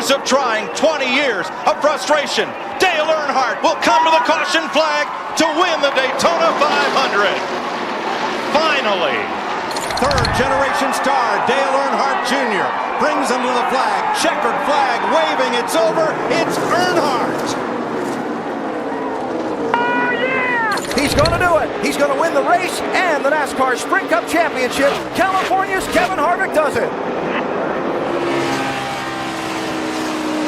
years of trying, 20 years of frustration. Dale Earnhardt will come to the caution flag to win the Daytona 500. Finally. Third-generation star Dale Earnhardt Jr. brings him to the flag. Checkered flag waving. It's over. It's Earnhardt. He's going to do it. He's going to win the race and the NASCAR Sprint Cup Championship. California's Kevin Harvick does it.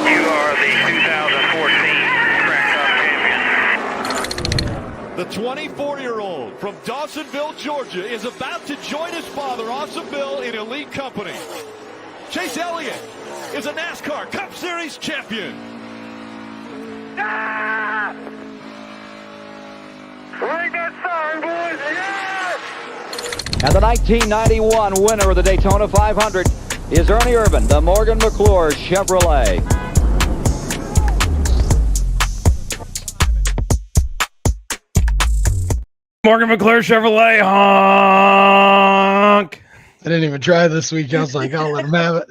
You are the 2014 Track Cup champion. The 24-year-old from Dawsonville, Georgia, is about to join his father, Awesome Bill, in elite company. Chase Elliott is a NASCAR Cup Series champion. Ah! Ring that sign, boys! Yes! And the 1991 winner of the Daytona 500 is Ernie Irvan, the Morgan McClure Chevrolet. Morgan McClure Chevrolet, honk. I didn't even try this week. I was like, I'll let him have it.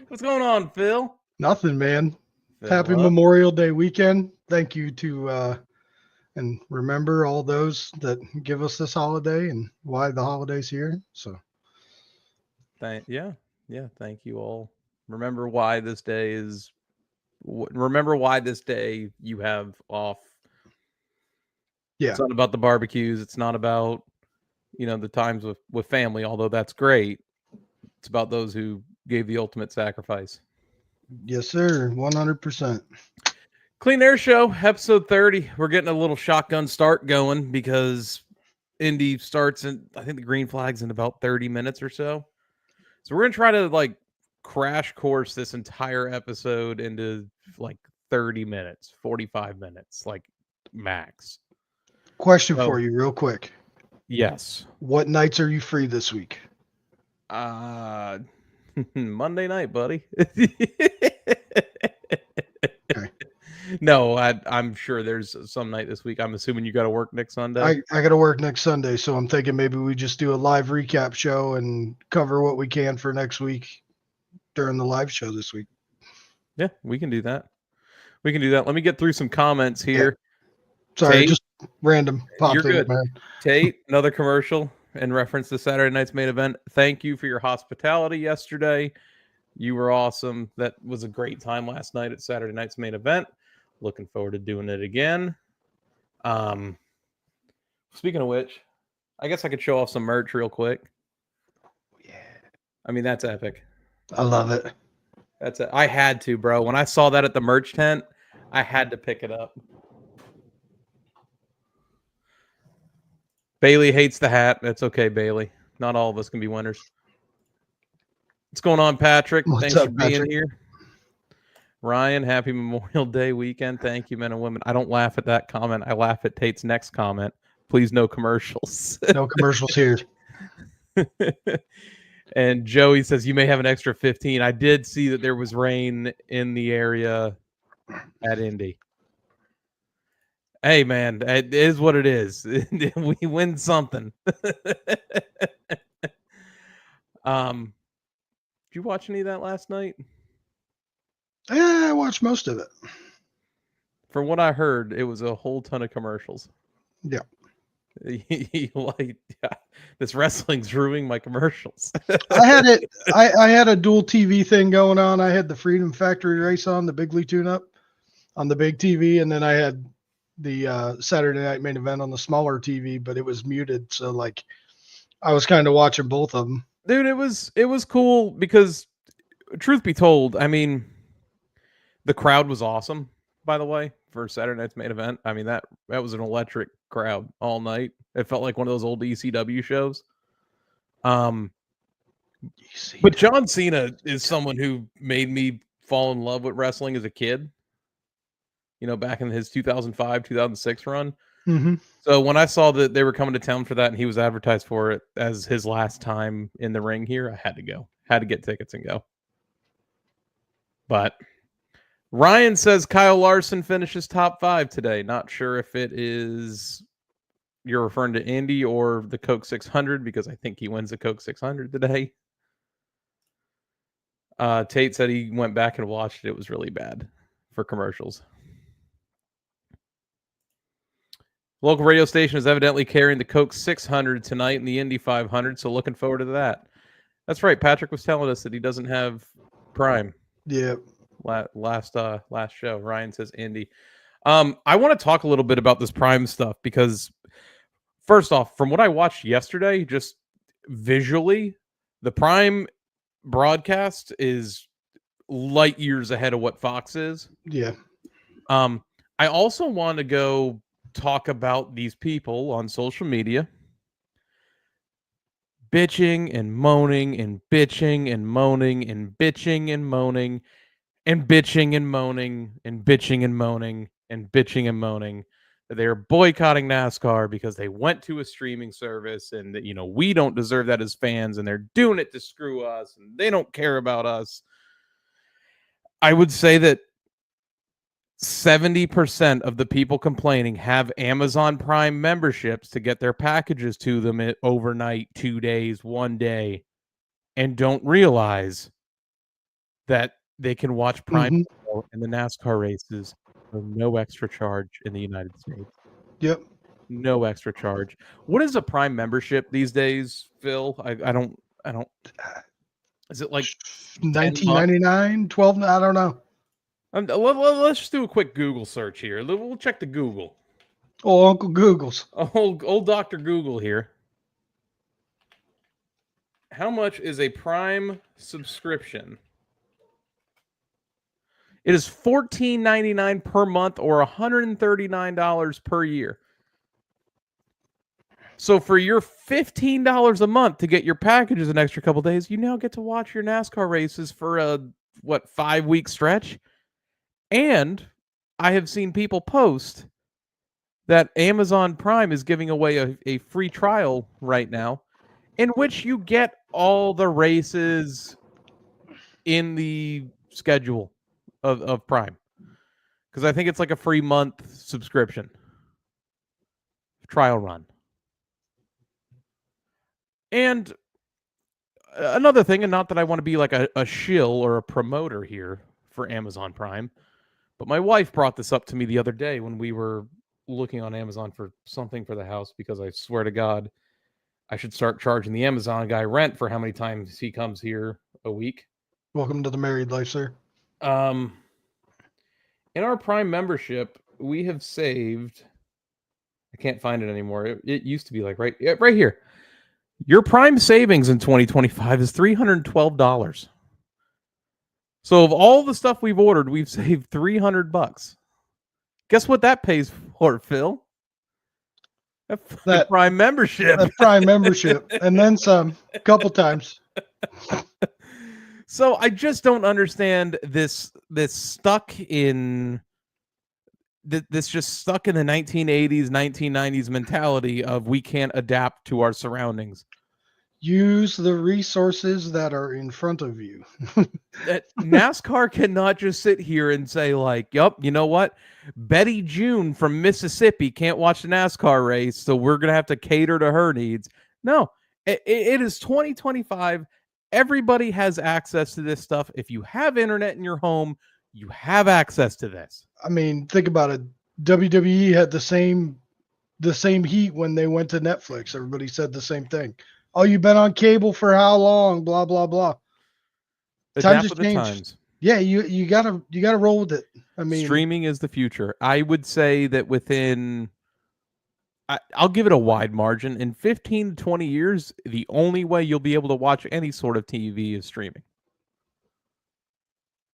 What's going on, Phil? Nothing, man. Phil, Happy Memorial Day weekend. Thank you to, and remember all those that give us this holiday and why the holiday's here. So, Thank you all. Remember why this day you have off. yeah, It's not about the barbecues. It's not about, the times with family, although that's great. It's about those who gave the ultimate sacrifice. yes, sir. 100%. Clean Air Show, episode 30. We're getting a little shotgun start going because Indy starts in, I think the green flag's in about 30 minutes or so. So we're going to try to crash course this entire episode into 30 minutes, 45 minutes, max. Question for you real quick. Yes. What nights are you free this week? Monday night, buddy. Okay. No, I'm sure there's some night this week. I'm assuming you got to work next Sunday. I got to work next Sunday, so I'm thinking maybe we just do a live recap show and cover what we can for next week during the live show this week. Yeah, we can do that. Let me get through some comments here. Yeah. Sorry, Tate, just random popped you're in, good. man. Tate, another commercial in reference to Saturday night's main event. Thank you for your hospitality yesterday. You were awesome. That was a great time last night at Saturday night's main event. Looking forward to doing it again. Speaking of which, I guess I could show off some merch real quick. Yeah. I mean, that's epic. I love it. I had to, bro. When I saw that at the merch tent, I had to pick it up. Bailey hates the hat. That's okay, Bailey. Not all of us can be winners. What's going on, Patrick? What's Thanks up, for being Patrick? here. Ryan, happy Memorial Day weekend. Thank you, men and women. I don't laugh at that comment. I laugh at Tate's next comment. Please, no commercials. No commercials here. And Joey says, you may have an extra 15. I did see that there was rain in the area at Indy. Hey, man, it is what it is. We win something. Did you watch any of that last night? Yeah, I watched most of it. From what I heard, it was a whole ton of commercials. Yeah. This wrestling's ruining my commercials. I had it. I had a dual TV thing going on. I had the Freedom Factory race on the Bigley tune-up on the big TV, and then I had the Saturday night main event on the smaller TV, but it was muted, so I was kind of watching both of them. Dude, it was cool because, truth be told, I mean, the crowd was awesome. By the way, for Saturday night's main event, I mean that was an electric crowd all night. It felt like one of those old ECW shows. But John Cena is someone who made me fall in love with wrestling as a kid. Back in his 2005, 2006 run. Mm-hmm. So when I saw that they were coming to town for that and he was advertised for it as his last time in the ring here, I had to go. Had to get tickets and go. But Ryan says Kyle Larson finishes top 5 today. Not sure if it is you're referring to Indy or the Coke 600 because I think he wins the Coke 600 today. Tate said he went back and watched it. It was really bad for commercials. Local radio station is evidently carrying the Coke 600 tonight in the Indy 500, so looking forward to that. That's right. Patrick was telling us that he doesn't have Prime. Yeah. Last show. Ryan says Indy. I want to talk a little bit about this Prime stuff because, first off, from what I watched yesterday, just visually, the Prime broadcast is light years ahead of what Fox is. Yeah. I also want to go talk about these people on social media bitching and moaning and bitching and moaning and bitching and moaning and bitching and moaning and bitching and moaning and bitching and moaning that they're boycotting NASCAR because they went to a streaming service and that, we don't deserve that as fans and they're doing it to screw us and they don't care about us. I would say that 70% of the people complaining have Amazon Prime memberships to get their packages to them at overnight, 2 days, 1 day, and don't realize that they can watch Prime in the NASCAR races for no extra charge in the United States. Yep. No extra charge. What is a Prime membership these days, Phil? I don't. Is it like $19.99, $12? I don't know. Let's just do a quick Google search here. We'll check the Google. Oh, Uncle Google's. Old Dr. Google here. How much is a Prime subscription? It is $14.99 per month or $139 per year. So for your $15 a month to get your packages an extra couple days, you now get to watch your NASCAR races for a 5-week stretch. And I have seen people post that Amazon Prime is giving away a free trial right now in which you get all the races in the schedule of Prime. Because I think it's like a free month subscription. Trial run. And another thing, and not that I want to be like a shill or a promoter here for Amazon Prime, but my wife brought this up to me the other day when we were looking on Amazon for something for the house because I swear to God, I should start charging the Amazon guy rent for how many times he comes here a week. Welcome to the married life, sir. In our Prime membership, we have saved. I can't find it anymore. It used to be like right here. Your Prime savings in 2025 is $312. So of all the stuff we've ordered, we've saved $300. Guess what that pays for, Phil? That Prime membership. That Prime membership, and then some, a couple times. So I just don't understand this stuck in the 1980s, 1990s mentality of we can't adapt to our surroundings. Use the resources that are in front of you. That NASCAR cannot just sit here and say like, "Yup, you know what? Betty June from Mississippi can't watch the NASCAR race, so we're gonna have to cater to her needs." No, it is 2025. Everybody has access to this stuff. If you have internet in your home, you have access to this. I mean, think about it. WWE had the same heat when they went to Netflix. Everybody said the same thing. Oh, you've been on cable for how long? Blah blah blah. Times have changed. Yeah, you gotta roll with it. I mean, streaming is the future. I would say that within, I'll give it a wide margin. In 15 to 20 years, the only way you'll be able to watch any sort of TV is streaming.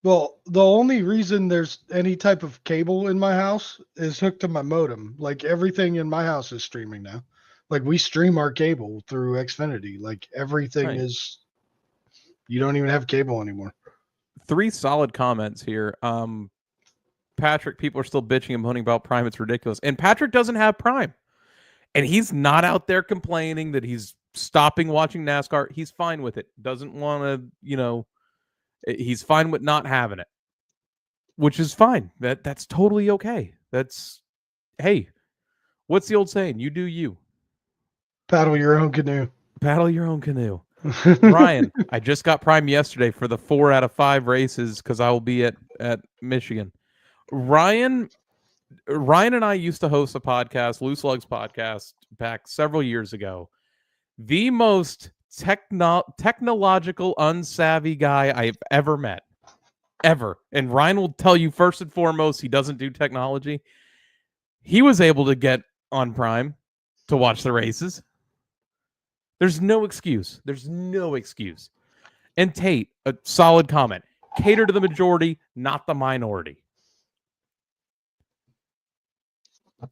Well, the only reason there's any type of cable in my house is hooked to my modem. Like everything in my house is streaming now. Like we stream our cable through Xfinity. Like everything is, you don't even have cable anymore. 3 solid comments here. Patrick, people are still bitching and moaning about Prime. It's ridiculous. And Patrick doesn't have Prime. And he's not out there complaining that he's stopping watching NASCAR. He's fine with it. Doesn't want to, he's fine with not having it, which is fine. That's totally okay. Hey, what's the old saying? You do you. Paddle your own canoe. Paddle your own canoe. Ryan, I just got Prime yesterday for the 4 out of 5 races because I will be at Michigan. Ryan and I used to host a podcast, Loose Lugs podcast, back several years ago. The most technological, unsavvy guy I've ever met. Ever. And Ryan will tell you first and foremost, he doesn't do technology. He was able to get on Prime to watch the races. There's no excuse. There's no excuse. And Tate, a solid comment. Cater to the majority, not the minority.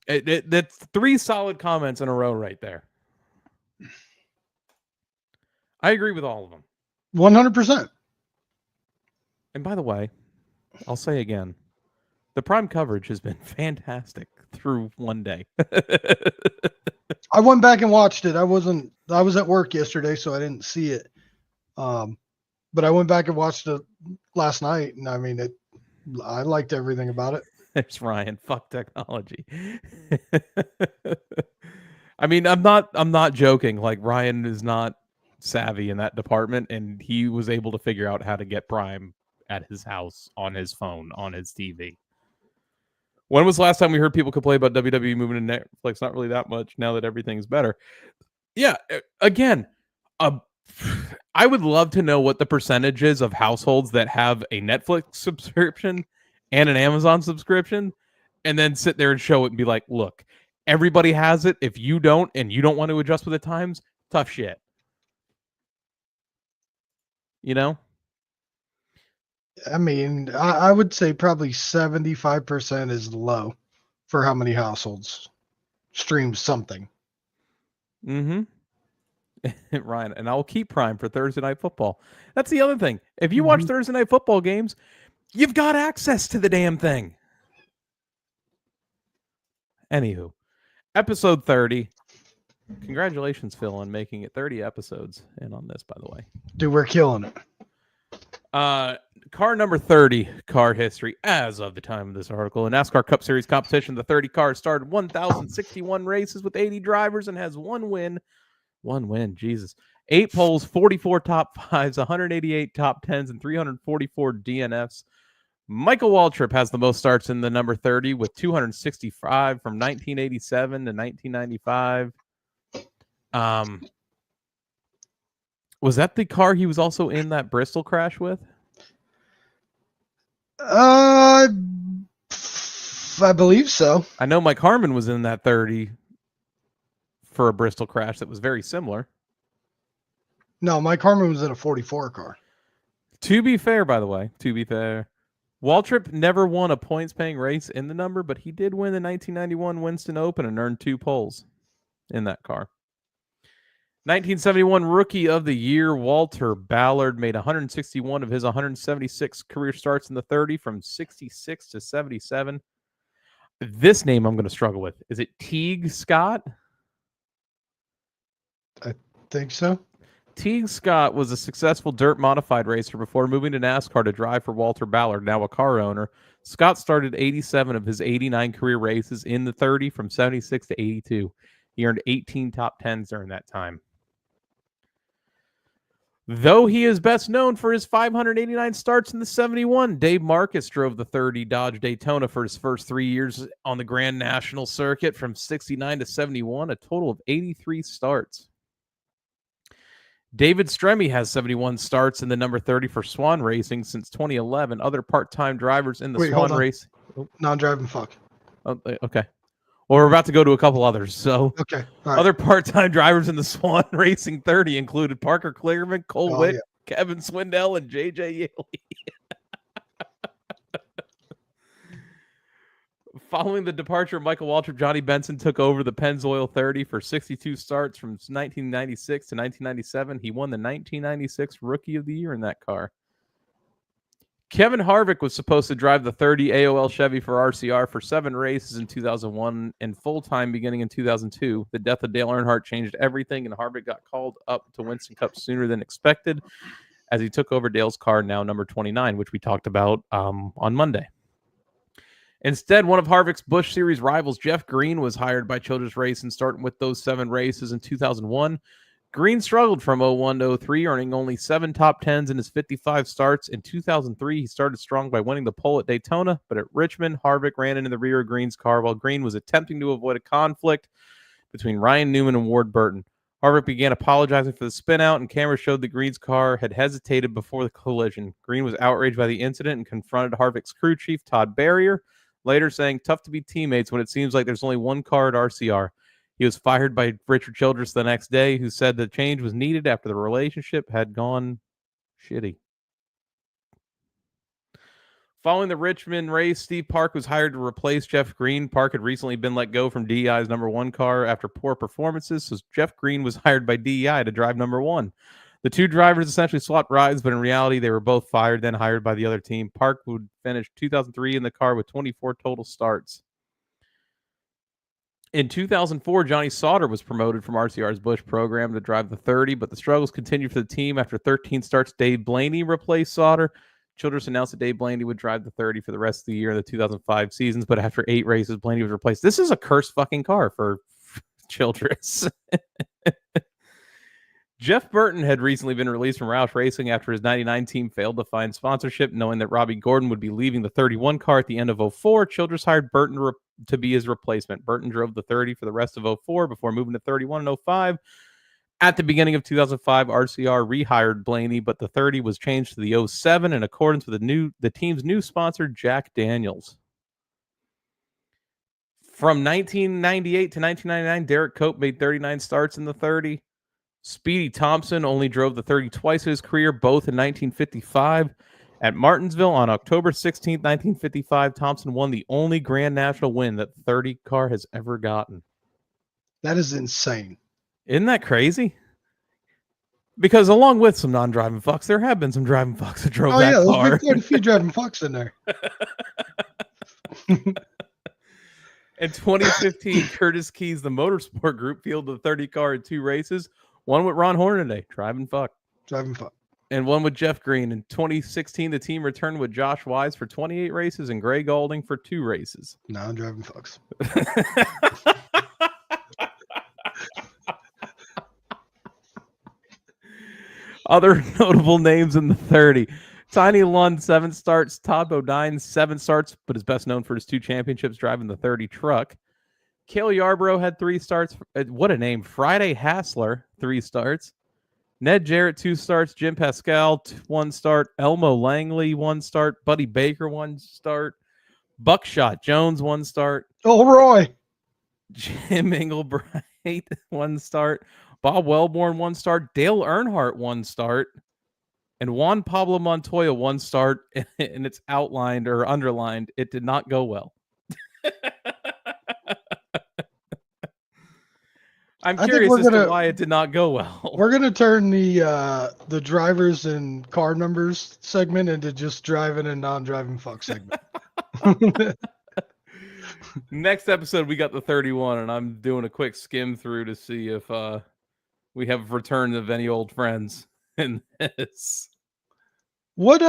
That's 3 solid comments in a row right there. I agree with all of them. 100%. And by the way, I'll say again, the Prime coverage has been fantastic through one day. I went back and watched it. I was at work yesterday, so I didn't see it. But I went back and watched it last night, and I mean, I liked everything about it. There's Ryan. Fuck technology. I mean, I'm not joking. Like, Ryan is not savvy in that department, and he was able to figure out how to get Prime at his house, on his phone, on his TV. When was the last time we heard people complain about WWE moving to Netflix? Not really that much now that everything's better. Yeah, again, I would love to know what the percentage is of households that have a Netflix subscription and an Amazon subscription, and then sit there and show it and be like, look, everybody has it. If you don't, and you don't want to adjust with the times, tough shit. You know? I mean, I would say probably 75% is low for how many households stream something. Mm-hmm. Ryan, and I'll keep Prime for Thursday Night Football. That's the other thing. If you watch Thursday Night Football games, you've got access to the damn thing. Anywho, episode 30. Congratulations, Phil, on making it 30 episodes and on this, by the way. Dude, we're killing it. Car number 30, car history as of the time of this article. In NASCAR Cup Series competition, the 30 cars started 1,061 races with 80 drivers and has one win. One win, Jesus. 8 poles, 44 top 5s, 188 top 10s, and 344 DNFs. Michael Waltrip has the most starts in the number 30 with 265 from 1987 to 1995. Was that the car he was also in that Bristol crash with? I believe so. I know Mike Harmon was in that 30 for a Bristol crash that was very similar. No, Mike Harmon was in a 44 car. To be fair, by the way, Waltrip never won a points-paying race in the number, but he did win the 1991 Winston Open and earned 2 poles in that car. 1971 Rookie of the Year, Walter Ballard made 161 of his 176 career starts in the 30 from 66 to 77. This name I'm going to struggle with. Is it Teague Scott? I think so. Teague Scott was a successful dirt modified racer before moving to NASCAR to drive for Walter Ballard, now a car owner. Scott started 87 of his 89 career races in the 30 from 76 to 82. He earned 18 top 10s during that time. Though he is best known for his 589 starts in the 71, Dave Marcus drove the 30 Dodge Daytona for his first 3 years on the Grand National Circuit from 69 to 71, a total of 83 starts. David Stremme has 71 starts in the number 30 for Swan Racing since 2011. Other part-time drivers in the Swan race. Non-driving fuck. Oh, okay. Well, we're about to go to a couple others. So, okay. Right. Other part-time drivers in the Swan Racing 30 included Parker Clearman, Cole Witt, Kevin Swindell, and J.J. Yaley. Following the departure of Michael Waltrip, Johnny Benson took over the Pennzoil 30 for 62 starts from 1996 to 1997. He won the 1996 Rookie of the Year in that car. Kevin Harvick was supposed to drive the 30 AOL Chevy for RCR for 7 races in 2001 and full-time beginning in 2002. The death of Dale Earnhardt changed everything, and Harvick got called up to Winston Cup sooner than expected as he took over Dale's car, now number 29, which we talked about on Monday. Instead, one of Harvick's Busch Series rivals, Jeff Green, was hired by Childress Racing, starting with those 7 races in 2001. Green struggled from 01 to 03, earning only 7 top 10s in his 55 starts. In 2003, he started strong by winning the pole at Daytona, but at Richmond, Harvick ran into the rear of Green's car while Green was attempting to avoid a conflict between Ryan Newman and Ward Burton. Harvick began apologizing for the spin out, and cameras showed that Green's car had hesitated before the collision. Green was outraged by the incident and confronted Harvick's crew chief, Todd Barrier, later saying, "Tough to be teammates when it seems like there's only one car at RCR." He was fired by Richard Childress the next day, who said the change was needed after the relationship had gone shitty. Following the Richmond race, Steve Park was hired to replace Jeff Green. Park had recently been let go from DEI's number 1 car after poor performances, so Jeff Green was hired by DEI to drive number 1. The two drivers essentially swapped rides, but in reality, they were both fired, then hired by the other team. Park would finish 2003 in the car with 24 total starts. In 2004, Johnny Sauter was promoted from RCR's Busch program to drive the 30, but the struggles continued for the team. After 13 starts, Dave Blaney replaced Sauter. Childress announced that Dave Blaney would drive the 30 for the rest of the year in the 2005 seasons, but after 8 races, Blaney was replaced. This is a cursed fucking car for Childress. Jeff Burton had recently been released from Roush Racing after his 99 team failed to find sponsorship. Knowing that Robbie Gordon would be leaving the 31 car at the end of 04, Childress hired Burton to be his replacement. Burton drove the 30 for the rest of 04 before moving to 31 in 05. At the beginning of 2005, RCR rehired Blaney, but the 30 was changed to the 07 in accordance with the team's new sponsor, Jack Daniels. From 1998 to 1999, Derek Cope made 39 starts in the 30. Speedy Thompson only drove the 30 twice in his career, both in 1955. At Martinsville on October 16, 1955, Thompson won the only Grand National win that the 30 car has ever gotten. That is insane. Isn't that crazy? Because along with some non-driving fucks, there have been some driving fucks that drove that car. There's been quite a few driving fucks in there. In 2015, Curtis Keys, the Motorsport Group, fielded the 30 car in 2 races. One with Ron Hornaday, driving fuck. And one with Jeff Green. In 2016, the team returned with Josh Wise for 28 races and Gray Goulding for 2 races. Non-driving fucks. Other notable names in the 30. Tiny Lund, 7 starts. Todd Bodine, 7 starts, but is best known for his 2 championships driving the 30 truck. Cale Yarborough had 3 starts. What a name. Friday Hassler, 3 starts. Ned Jarrett, 2 starts. Jim Pascal, 1 start. Elmo Langley, 1 start. Buddy Baker, 1 start. Buckshot Jones, 1 start. Oh, Roy. Jim Englebright, 1 start. Bob Wellborn, 1 start. Dale Earnhardt, 1 start. And Juan Pablo Montoya, 1 start. And it's outlined or underlined. It did not go well. I'm curious as to why it did not go well. We're gonna turn the drivers and car numbers segment into just driving and non-driving fuck segment. Next episode, we got the 31, and I'm doing a quick skim through to see if we have returned of any old friends in this. What?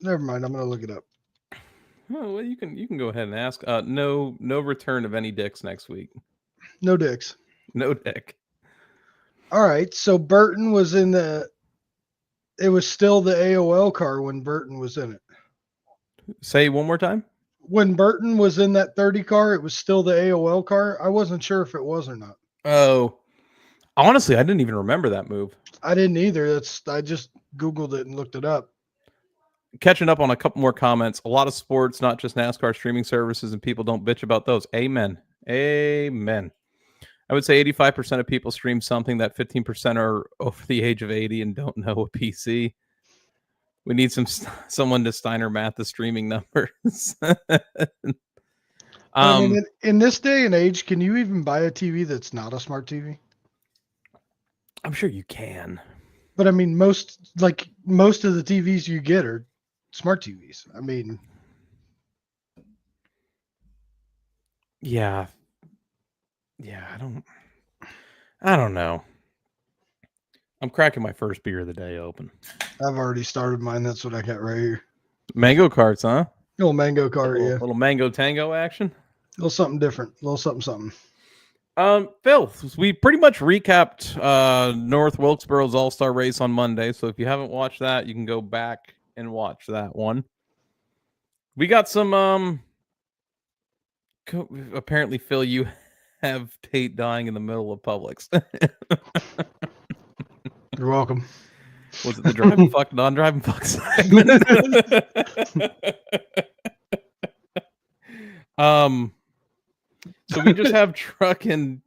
Never mind. I'm gonna look it up. Oh, well, you can go ahead and ask. No return of any dicks next week. No dicks. No dick. All right. So Burton was in it was still the AOL car when Burton was in it. Say one more time. When Burton was in that 30 car, it was still the AOL car. I wasn't sure if it was or not. Oh, honestly, I didn't even remember that move. I didn't either. I just Googled it and looked it up. Catching up on a couple more comments. A lot of sports, not just NASCAR streaming services, and people don't bitch about those. Amen. Amen. I would say 85% of people stream something. That 15% are over the age of 80 and don't know a PC. We need someone to Steiner math the streaming numbers. I mean, in this day and age, can you even buy a TV that's not a smart TV? I'm sure you can. But I mean, most of the TVs you get are smart TVs. I mean, yeah, I don't know. I'm cracking my first beer of the day open. I've already started mine. That's what I got right here. Mango carts, huh? Little mango cart, yeah. Little mango tango action. Little something different. Little something. Phil, we pretty much recapped North Wilkesboro's All-Star race on Monday, so if you haven't watched that, you can go back and watch that one. We got some apparently, Phil, you have Tate dying in the middle of Publix. You're welcome. Was it the driving fuck, non-driving fuck segment? So we just have Truck and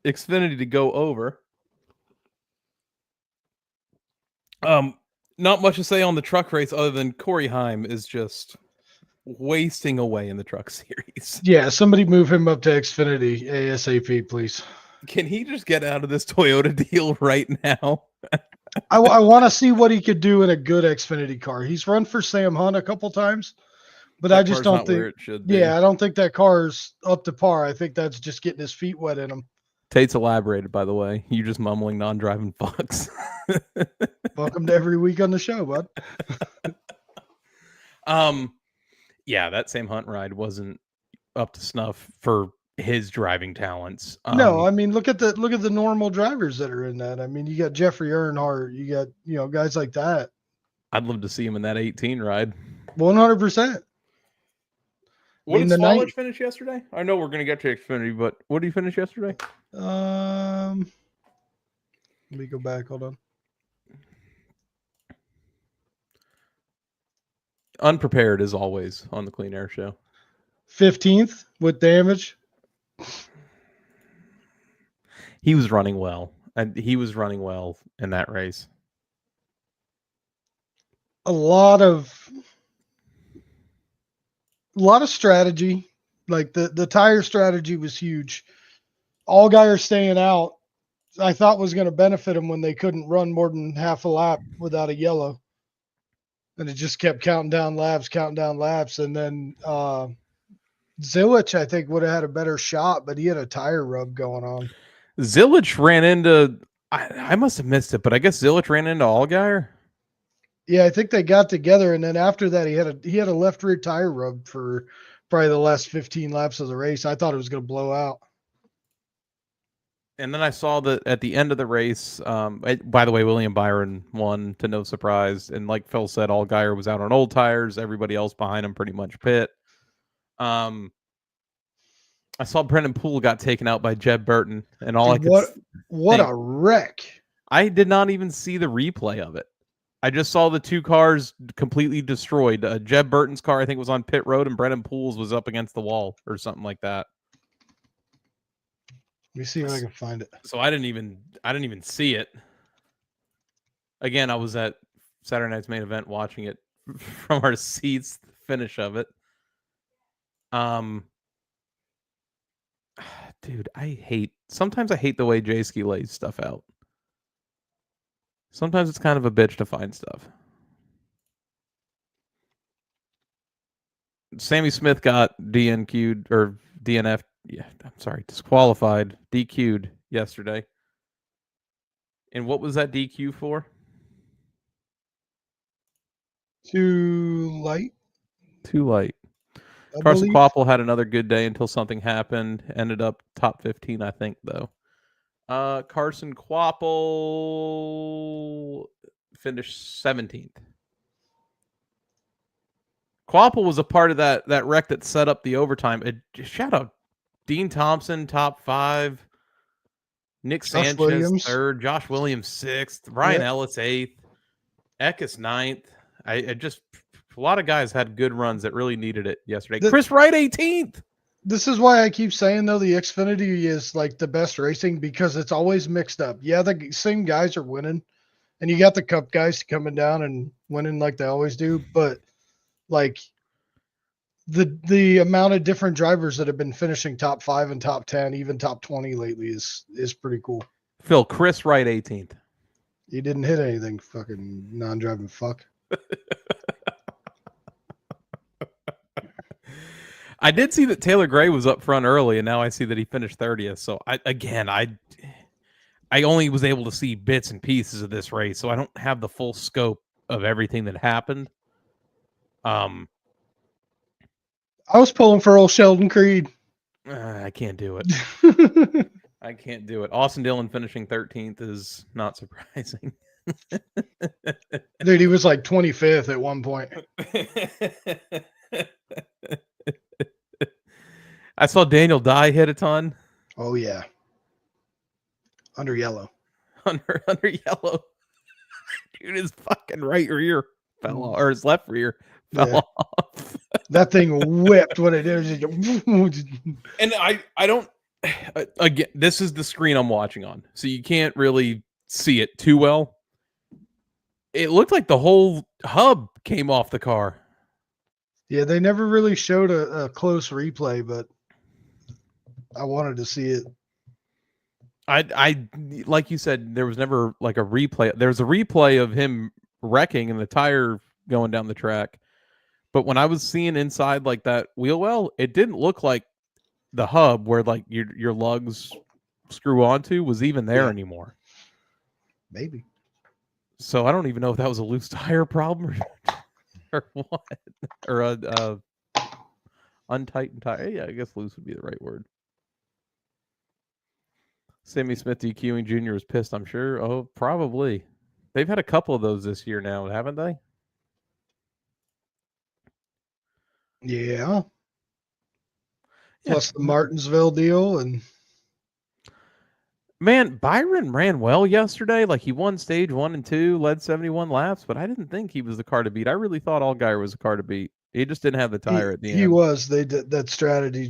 Xfinity to go over. Not much to say on the truck race other than Corey Heim is just wasting away in the truck series. Yeah, somebody move him up to Xfinity ASAP, please. Can he just get out of this Toyota deal right now? I want to see what he could do in a good Xfinity car. He's run for Sam Hunt a couple times, but I just don't think. Where it should be. Yeah, I don't think that car's up to par. I think that's just getting his feet wet in him. Tate's elaborated, by the way. You just mumbling non-driving fucks. Welcome to every week on the show, bud. Yeah, that Sam Hunt ride wasn't up to snuff for his driving talents. No, I mean look at the normal drivers that are in that. I mean, you got Jeffrey Earnhardt, you got guys like that. I'd love to see him in that 18 ride. 100%. What did Smallwich finish yesterday? I know we're going to get to Xfinity, but what did he finish yesterday? Let me go back. Hold on. Unprepared as always on the Clean Air Show. 15th with damage. He was running well. And he was running well in that race. A lot of strategy. Like the tire strategy was huge. Allgaier staying out, I thought was going to benefit him when they couldn't run more than half a lap without a yellow. And it just kept counting down laps. And then Zilich, I think, would have had a better shot, but he had a tire rub going on. Zilich ran into, I must have missed it, but I guess Zilich ran into Allgaier. Yeah, I think they got together, and then after that, he had a left rear tire rub for probably the last 15 laps of the race. I thought it was going to blow out. And then I saw that at the end of the race, by the way, William Byron won to no surprise. And like Phil said, Allgaier was out on old tires. Everybody else behind him pretty much pit. I saw Brendan Poole got taken out by Jeb Burton. And what a wreck. I did not even see the replay of it. I just saw the two cars completely destroyed. Jeb Burton's car, I think, was on pit road, and Brendan Poole's was up against the wall or something like that. Let me see if I can find it. So I didn't even see it. Again, I was at Saturday night's main event watching it from our seats, the finish of it. Dude, sometimes I hate the way J-Ski lays stuff out. Sometimes it's kind of a bitch to find stuff. Sammy Smith got DNQ'd or DNF. Yeah, I'm sorry, disqualified, DQ'd yesterday. And what was that DQ for? Too light. Carson Kvapil had another good day until something happened. Ended up top 15, I think, though. Carson Kvapil finished 17th. Kvapil was a part of that wreck that set up the overtime. Shout out Dean Thompson, top 5. Nick Sanchez, Williams. 3rd. Josh Williams, 6th. Ryan Ellis, 8th. Eckes, 9th. I just, a lot of guys had good runs that really needed it yesterday. Chris Wright, 18th. This is why I keep saying, though, the Xfinity is like the best racing because it's always mixed up. Yeah, the same guys are winning, and you got the Cup guys coming down and winning like they always do. But like the amount of different drivers that have been finishing top 5 and top 10, even top 20 lately is pretty cool. Phil, Chris Wright, 18th. He didn't hit anything, fucking non-driving fuck. I did see that Taylor Gray was up front early, and now I see that he finished 30th. So I only was able to see bits and pieces of this race, so I don't have the full scope of everything that happened. I was pulling for old Sheldon Creed. I can't do it. I can't do it. Austin Dillon finishing 13th is not surprising. Dude, he was like 25th at one point. I saw Daniel Dye hit a ton. Oh yeah. Under yellow. Under yellow. Dude, his fucking right rear fell off, or his left rear fell off. That thing whipped when it did. And I don't, again, this is the screen I'm watching on, so you can't really see it too well. It looked like the whole hub came off the car. Yeah, they never really showed a close replay, but I wanted to see it. I like you said, there was never like a replay. There's a replay of him wrecking and the tire going down the track. But when I was seeing inside like that wheel well, it didn't look like the hub where like your lugs screw onto was even there anymore. Maybe. So I don't even know if that was a loose tire problem or what, or a untightened tire. Yeah, I guess loose would be the right word. Sammy Smith DQing Jr. was pissed, I'm sure. Oh, probably. They've had a couple of those this year now, haven't they? Yeah. Plus the Martinsville deal. And man, Byron ran well yesterday. Like he won stage 1 and 2, led 71 laps, but I didn't think he was the car to beat. I really thought Allgaier was the car to beat. He just didn't have the tire at the end. He was. They did that strategy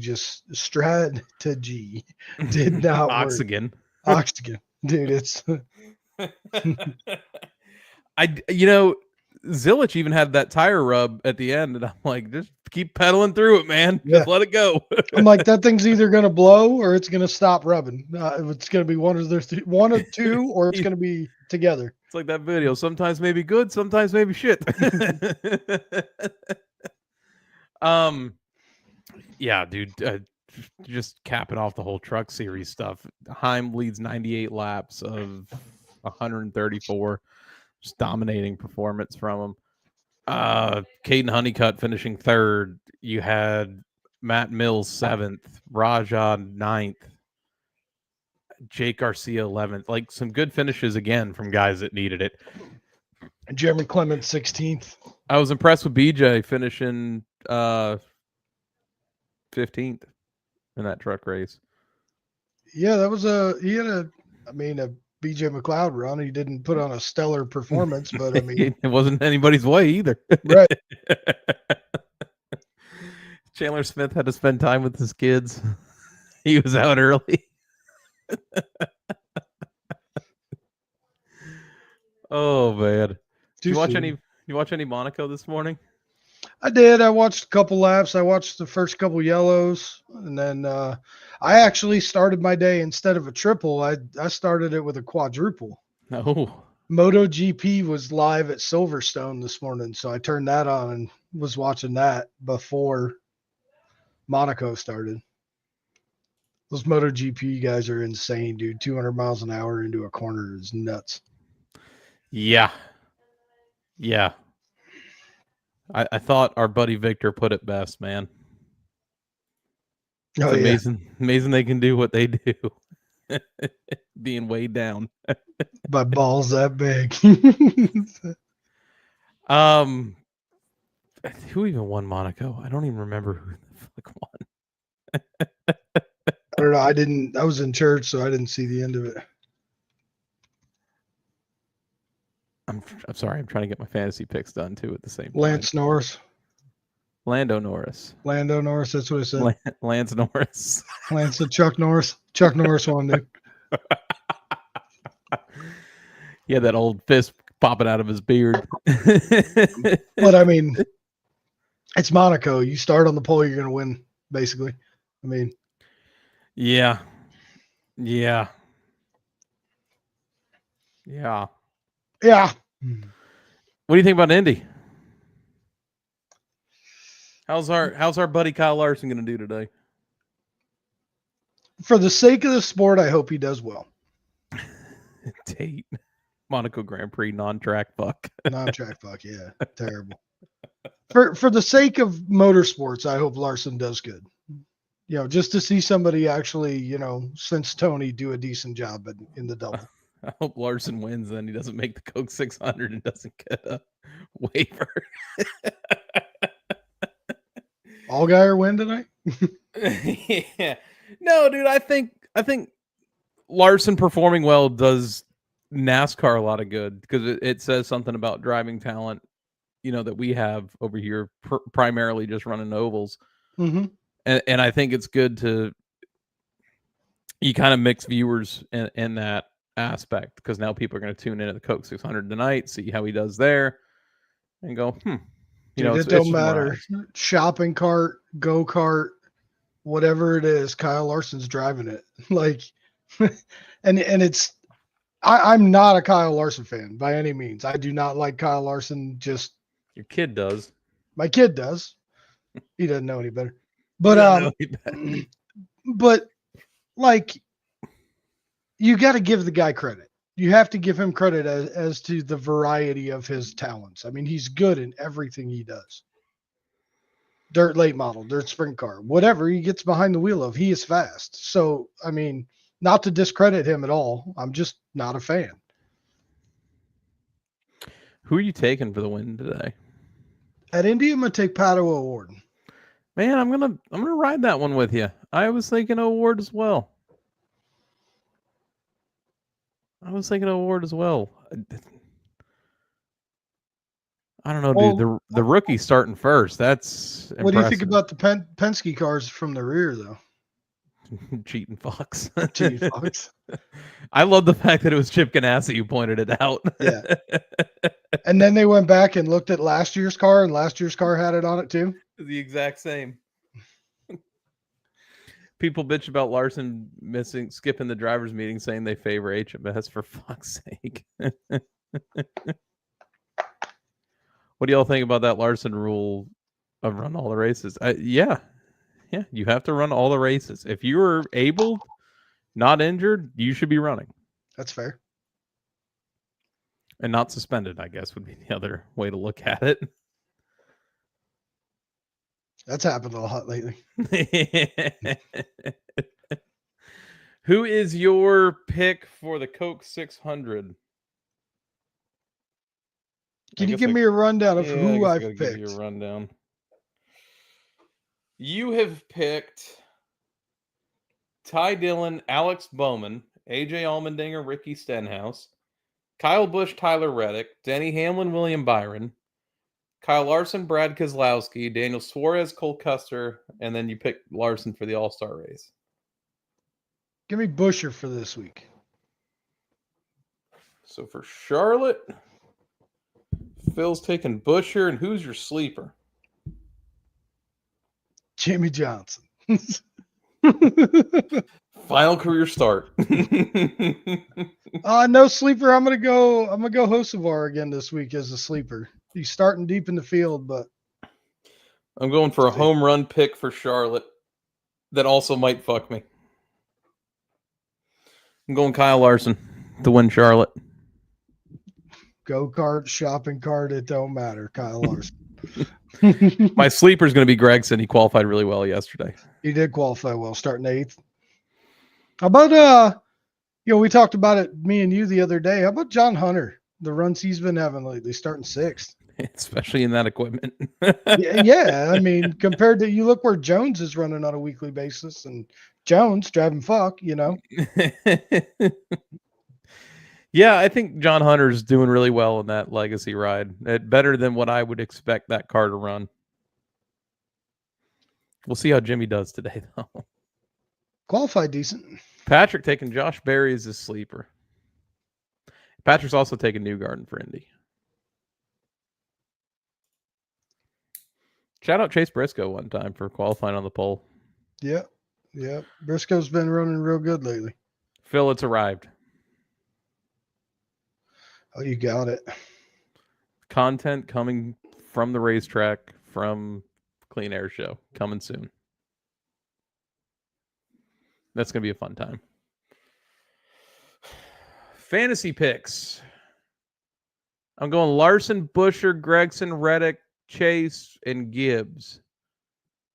did not Oxygen. work. Oxygen. Dude, it's Zilich even had that tire rub at the end, and I'm like, just keep pedaling through it, man. Just let it go. I'm like, that thing's either gonna blow or it's gonna stop rubbing. It's gonna be one of two, or it's gonna be together. It's like that video. Sometimes maybe good, sometimes maybe shit. Yeah, dude. Just capping off the whole truck series stuff. Heim leads 98 laps of 134. Just dominating performance from him. Caden Honeycutt finishing 3rd. You had Matt Mills 7th, Raja 9th, Jake Garcia 11th. Like some good finishes again from guys that needed it. Jeremy Clements 16th. I was impressed with BJ finishing 15th in that truck race. Yeah, that was a BJ McLeod run. He didn't put on a stellar performance, but I mean, it wasn't anybody's way either. Right. Chandler Smith had to spend time with his kids. He was out early. Oh man. Did you watch any Monaco this morning? I did. I watched a couple laps. I watched the first couple yellows, and then I actually started my day instead of a triple. I started it with a quadruple. Oh. MotoGP was live at Silverstone this morning, so I turned that on and was watching that before Monaco started. Those MotoGP guys are insane, dude. 200 miles an hour into a corner is nuts. Yeah. Yeah. I thought our buddy Victor put it best, man. It's amazing. Amazing they can do what they do. Being weighed down. By balls that big. Who even won Monaco? I don't even remember who the fuck won. I don't know. I was in church, so I didn't see the end of it. I'm sorry. I'm trying to get my fantasy picks done too at the same time. Lance Norris. Lando Norris. That's what I said. Lance Norris. Lance and Chuck Norris. Chuck Norris won, dude. He had that old fist popping out of his beard. But I mean, it's Monaco. You start on the pole, you're going to win, basically. I mean, yeah. Yeah. Yeah. Yeah. What do you think about Indy? How's our buddy Kyle Larson going to do today? For the sake of the sport, I hope he does well. Tate. Monaco Grand Prix non-track fuck. Non-track fuck, yeah. Terrible. For the sake of motorsports, I hope Larson does good. just to see somebody actually, since Tony, do a decent job in the double. I hope Larson wins, then he doesn't make the Coke 600 and doesn't get a waiver. All guy or win tonight? Yeah. No, dude, I think Larson performing well does NASCAR a lot of good because it says something about driving talent, that we have over here, primarily just running ovals. Mm-hmm. And I think it's good you kind of mix viewers in that aspect because now people are going to tune in at the Coke 600 tonight, see how he does there, and go, It don't matter. Shopping cart, go kart, whatever it is, Kyle Larson's driving it. Like, and it's. I'm not a Kyle Larson fan by any means. I do not like Kyle Larson. Just your kid does. My kid does. He doesn't know any better. But but like, you got to give the guy credit. You have to give him credit as to the variety of his talents. I mean, he's good in everything he does. Dirt late model, dirt sprint car, whatever he gets behind the wheel of, he is fast. So, I mean, not to discredit him at all. I'm just not a fan. Who are you taking for the win today? At Indy, I'm gonna take Pato O'Ward. Man, I'm gonna ride that one with you. I was thinking O'Ward as well. I don't know, dude. The rookie starting first. That's impressive. What do you think about the Penske cars from the rear, though? Cheating fucks. Cheating fucks. I love the fact that it was Chip Ganassi who pointed it out. Yeah. And then they went back and looked at last year's car, and last year's car had it on it too. The exact same. People bitch about Larson skipping the driver's meeting, saying they favor HMS, for fuck's sake. What do y'all think about that Larson rule of run all the races? Yeah, you have to run all the races. If you're able, not injured, you should be running. That's fair. And not suspended, I guess, would be the other way to look at it. That's happened a lot lately. Who is your pick for the Coke 600? Can you give me a rundown of who I've picked? Give you a rundown. You have picked Ty Dillon, Alex Bowman, AJ Allmendinger, Ricky Stenhouse, Kyle Busch, Tyler Reddick, Denny Hamlin, William Byron, Kyle Larson, Brad Keselowski, Daniel Suarez, Cole Custer, and then you picked Larson for the All-Star race. Give me Buescher for this week. So for Charlotte, Phil's taking Buescher, and who's your sleeper? Jimmy Johnson. Final career start. No sleeper. I'm gonna go Hocevar again this week as a sleeper. He's starting deep in the field, but I'm going for a home run pick for Charlotte that also might fuck me. I'm going Kyle Larson to win Charlotte. Go-kart, shopping cart, it don't matter. Kyle Larson. My sleeper is going to be Gregson. He qualified really well yesterday. He did qualify well, starting 8th. How about we talked about it, me and you, the other day. How about John Hunter? The runs he's been having lately, starting 6th. Especially in that equipment. Yeah, I mean, compared to, you look where Jones is running on a weekly basis, and Jones driving fuck, Yeah, I think John Hunter's doing really well in that legacy ride. Better than what I would expect that car to run. We'll see how Jimmy does today, though. Qualified decent. Patrick taking Josh Berry as his sleeper. Patrick's also taking Newgarden for Indy. Shout out Chase Briscoe one time for qualifying on the pole. Yeah. Briscoe's been running real good lately. Phil, it's arrived. Oh, you got it. Content coming from the racetrack, from Clean Air Show, coming soon. That's going to be a fun time. Fantasy picks. I'm going Larson, Buescher, Gregson, Reddick, Chase, and Gibbs.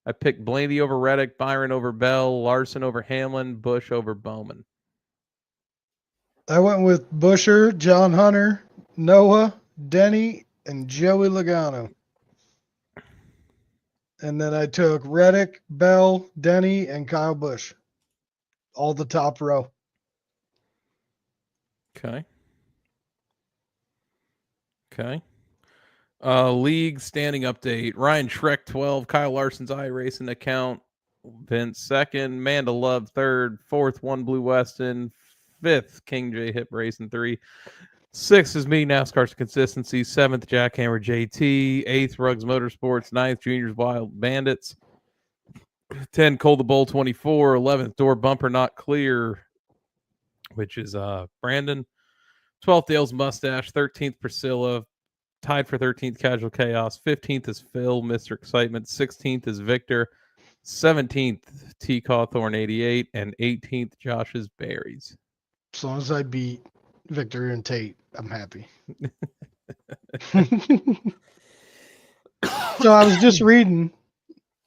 I picked Blaney over Reddick, Byron over Bell, Larson over Hamlin, Busch over Bowman. I went with Busher, John Hunter, Noah, Denny, and Joey Logano. And then I took Reddick, Bell, Denny, and Kyle Busch. All the top row. Okay. League standing update. Ryan Schreck 12, Kyle Larson's iRacing account. Vince second, Manda Love third, fourth One Blue Weston, fifth King J Hip Racing 3. Sixth is me, NASCAR's Consistency. Seventh, Jackhammer JT. Eighth, Ruggs Motorsports. Ninth, Juniors Wild Bandits. 10, Cole the Bull 24. 11th, Door Bumper Not Clear, which is Brandon. 12th, Dale's Mustache. 13th, Priscilla. Tied for 13th, Casual Chaos. 15th is Phil, Mr. Excitement. 16th is Victor. 17th, T. Cawthorn 88. And 18th, Josh's Berries. As long as I beat Victor and Tate, I'm happy. So I was just reading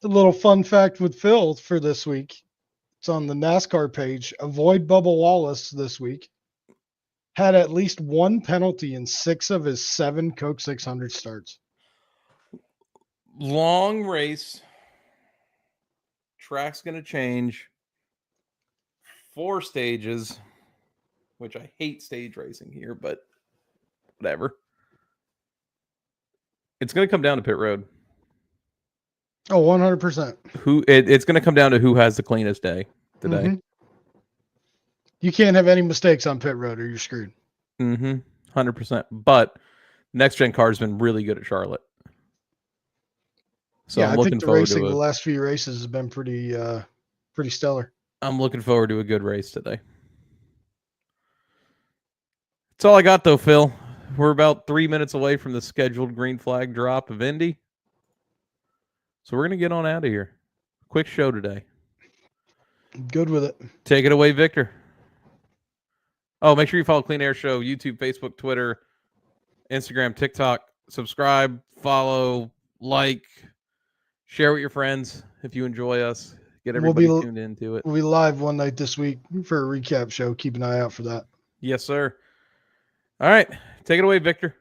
a little fun fact with Phil for this week. It's on the NASCAR page. Avoid Bubba Wallace this week had at least one penalty in 6 of his 7 Coke 600 starts. Long race. Track's going to change. 4 stages, which I hate stage racing here, but whatever. It's going to come down to pit road. Oh, 100%. It's going to come down to who has the cleanest day today. Mm-hmm. You can't have any mistakes on pit road or you're screwed. 100%. But next gen car has been really good at Charlotte. So yeah, I'm looking I think the forward racing to the last few races has been pretty stellar. I'm looking forward to a good race today. That's all I got though, Phil. We're about 3 minutes away from the scheduled green flag drop of Indy. So we're going to get on out of here. Quick show today. Good with it. Take it away, Victor. Oh, make sure you follow Clean Air Show, YouTube, Facebook, Twitter, Instagram, TikTok. Subscribe, follow, like, share with your friends if you enjoy us. Get everybody tuned into it. We'll be live one night this week for a recap show. Keep an eye out for that. Yes, sir. All right. Take it away, Victor.